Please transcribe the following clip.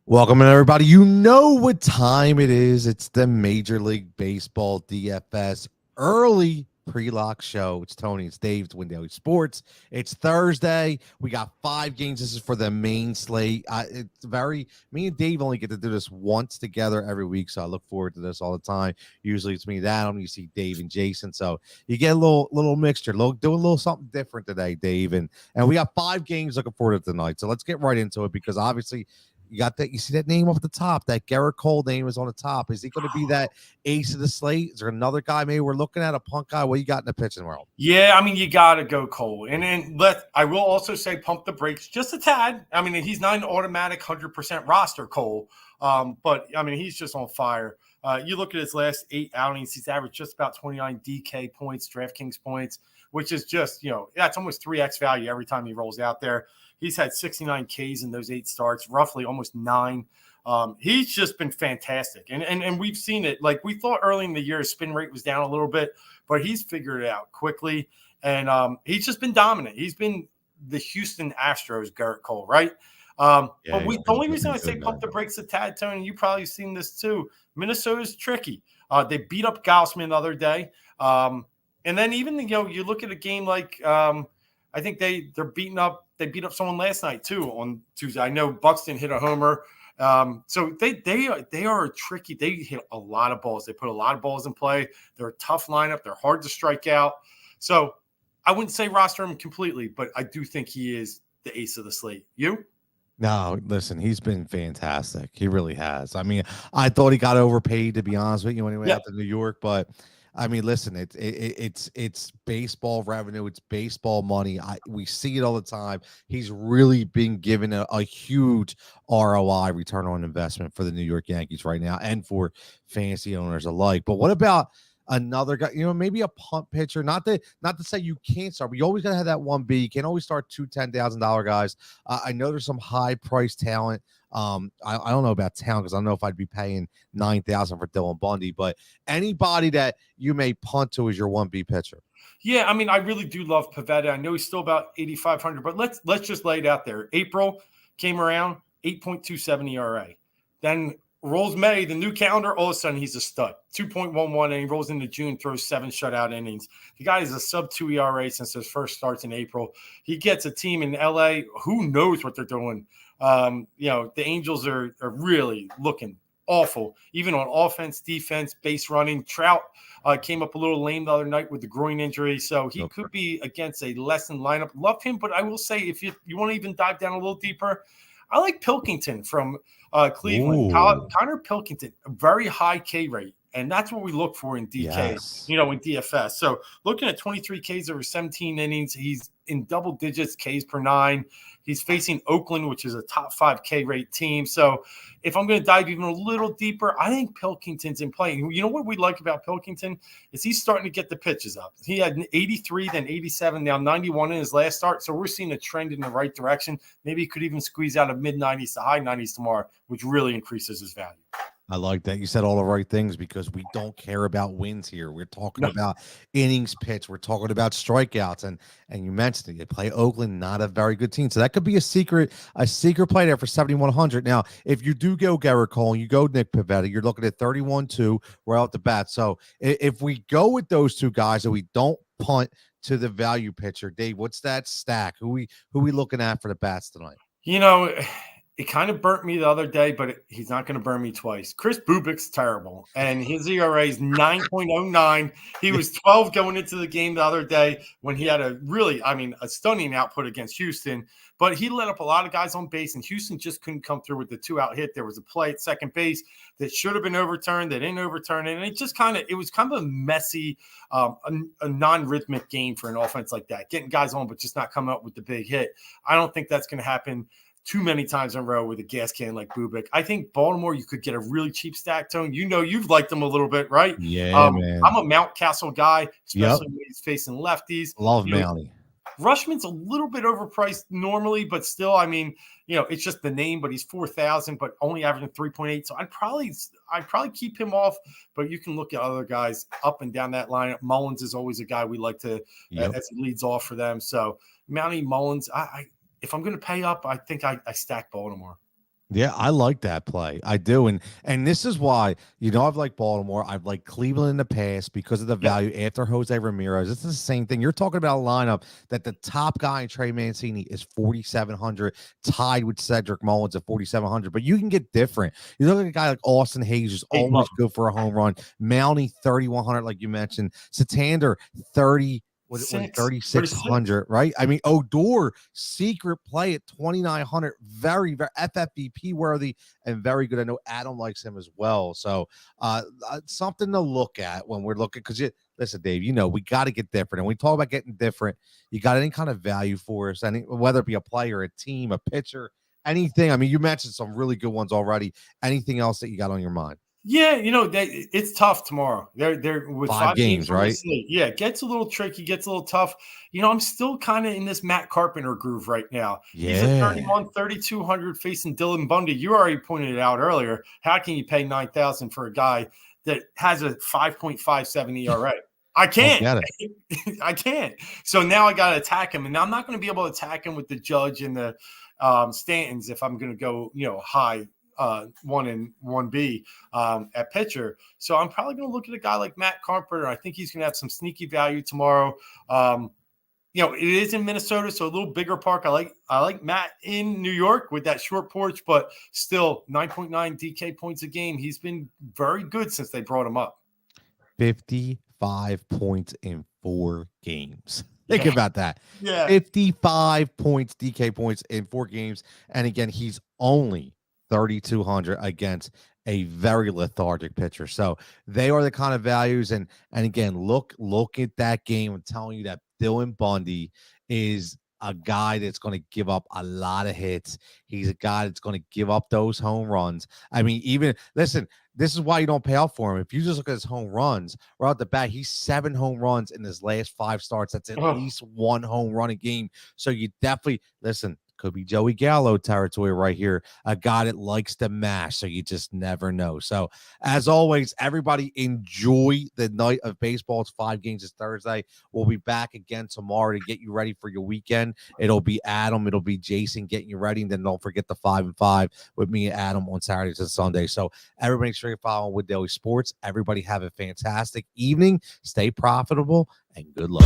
Welcome, everybody. You know what time it is. It's the Major League Baseball DFS early pre-lock show. It's Tony, it's Dave, it's Win Daily Sports. It's Thursday. We got 5 games. This is for the main slate. Me and Dave only get to do this once together every week, so I look forward to this all the time. Usually it's me and Adam. You see Dave and Jason, so you get a little mixture. Do a little something different today, Dave. And we got 5 games looking forward to tonight. So let's get right into it because obviously you got that. You see that name up at the top. That Garrett Cole name is on the top. Is he going to be that ace of the slate? Is there another guy maybe we're looking at, a punk guy? What you got in the pitching world? Yeah, I mean, you got to go Cole. And then I will also say pump the brakes just a tad. I mean, he's not an automatic 100% roster Cole, but I mean, he's just on fire. You look at his last 8 outings, he's averaged just about 29 DK points, DraftKings points, which is just, that's almost 3x value every time he rolls out there. He's had 69 Ks in those 8 starts, roughly almost 9. He's just been fantastic. And we've seen it. Like we thought early in the year, his spin rate was down a little bit, but he's figured it out quickly. And he's just been dominant. He's been the Houston Astros, Garrett Cole, right? But the only reason I say pump the brakes a tad, Tony, you probably seen this too. Minnesota's tricky. They beat up Gausman the other day. And then even, you look at a game like I think they beat up someone last night too on Tuesday. I know Buxton hit a homer. So they are tricky. They hit a lot of balls. They put a lot of balls in play. They're a tough lineup. They're hard to strike out. So I wouldn't say roster him completely, but I do think he is the ace of the slate. You? No, listen, he's been fantastic. He really has. I mean, I thought he got overpaid, to be honest with you, when he went out to New York, but I mean, listen, it's baseball revenue, it's baseball money. We see it all the time. He's really been given a huge ROI, return on investment, for the New York Yankees right now and for fantasy owners alike. But what about another guy, maybe a punt pitcher? Not to say you can't start, but you always gotta have that 1B. You can't always start 2 $10,000 guys. I know there's some high price talent. I don't know about talent because I don't know if I'd be paying $9,000 for Dylan Bundy, but anybody that you may punt to is your 1B pitcher. Yeah, I mean, I really do love Pivetta. I know he's still about 8,500, but let's just lay it out there. April came around, 8.27 ERA. Then rolls May, the new calendar, all of a sudden he's a stud. 2.11, and he rolls into June, throws 7 shutout innings. The guy is a sub-2 ERA since his first starts in April. He gets a team in LA. Who knows what they're doing? The Angels are really looking awful, even on offense, defense, base running. Trout came up a little lame the other night with the groin injury, so he could be against a lessened lineup. Love him, but I will say, if you want to even dive down a little deeper, I like Pilkington from Cleveland. Connor Pilkington, a very high K rate. And that's what we look for in DK, in DFS. So looking at 23 Ks over 17 innings, he's in double digits Ks per 9. He's facing Oakland, which is a top 5 K rate team. So if I'm going to dive even a little deeper, I think Pilkington's in play. You know what we like about Pilkington is he's starting to get the pitches up. He had an 83, then 87, now 91 in his last start. So we're seeing a trend in the right direction. Maybe he could even squeeze out of mid-90s to high 90s tomorrow, which really increases his value. I like that. You said all the right things because we don't care about wins here. We're talking about innings pitched. We're talking about strikeouts. And you mentioned it. You play Oakland, not a very good team. So that could be a secret play there for 7,100. Now, if you do go Garrett Cole and you go Nick Pivetta, you're looking at 31-2 right off the bat. So if we go with those 2 guys and we don't punt to the value pitcher, Dave, what's that stack? Who we looking at for the bats tonight? It kind of burnt me the other day, but he's not going to burn me twice. Chris Bubik's terrible, and his ERA is 9.09. He was 12 going into the game the other day when he had a stunning output against Houston, but he let up a lot of guys on base, and Houston just couldn't come through with the 2-out hit. There was a play at second base that should have been overturned. They didn't overturn it, and it was kind of a messy, a non-rhythmic game for an offense like that, getting guys on but just not coming up with the big hit. I don't think that's going to happen too many times in a row with a gas can like Bubik. I think Baltimore, you could get a really cheap stack, Tone. You've liked them a little bit, right? Yeah, man. I'm a Mountcastle guy, especially when he's facing lefties. Love Mountie. Rushman's a little bit overpriced normally, but still, it's just the name, but he's 4,000, but only averaging 3.8. So I'd probably keep him off, but you can look at other guys up and down that lineup. Mullins is always a guy we like to, as he leads off for them. So Mountie, Mullins, if I'm going to pay up, I think I stack Baltimore. Yeah, I like that play. I do. And this is why, I've liked Baltimore. I've liked Cleveland in the past because of the Yep. value after Jose Ramirez. It's the same thing. You're talking about a lineup that the top guy in Trey Mancini is 4,700, tied with Cedric Mullins at 4,700. But you can get different. You look at a guy like Austin Hayes, who's Hey, always good for a home run. Mountie, 3,100, like you mentioned. Satander, 30. Was it 3,600, right? I mean, Odor, secret play at 2,900, very, very FFVP worthy and very good. I know Adam likes him as well. So, something to look at when we're looking, because listen, Dave, we got to get different. And when we talk about getting different, you got any kind of value for us, whether it be a player, a team, a pitcher, anything. I mean, you mentioned some really good ones already. Anything else that you got on your mind? Yeah, it's tough tomorrow. They're with 5 games, on the right? slate. Yeah, it gets a little tricky, gets a little tough. I'm still kind of in this Matt Carpenter groove right now. He's at Yeah. 3,200 facing Dylan Bundy. You already pointed it out earlier. How can you pay 9,000 for a guy that has a 5.57 ERA? I can't. Get I can't. So now I got to attack him, and I'm not going to be able to attack him with the Judge and the Stantons if I'm going to go, high 1 and 1B at pitcher. So I'm probably going to look at a guy like Matt Carpenter. I think he's going to have some sneaky value tomorrow. It is in Minnesota, so a little bigger park. I like Matt in New York with that short porch, but still 9.9 DK points a game. He's been very good since they brought him up. 55 points in 4 games. Think about that. Yeah. 55 points, DK points in 4 games. And again, he's only 3,200 against a very lethargic pitcher. So they are the kind of values. And again, look at that game. I'm telling you that Dylan Bundy is a guy that's going to give up a lot of hits. He's a guy that's going to give up those home runs. I mean, listen, this is why you don't pay out for him. If you just look at his home runs right out the bat, he's 7 home runs in his last 5 starts. That's at least 1 home run a game. So you definitely, listen, could be Joey Gallo territory right here, a guy that likes to mash, so you just never know. So as always, everybody enjoy the night of baseball. It's 5 games. It's Thursday. We'll be back again tomorrow to get you ready for your weekend. It'll be Adam, it'll be Jason getting you ready, and then don't forget the 5 and 5 with me and Adam on Saturdays and Sunday. So everybody sure you're following with Daily Sports. Everybody have a fantastic evening. Stay profitable and good luck.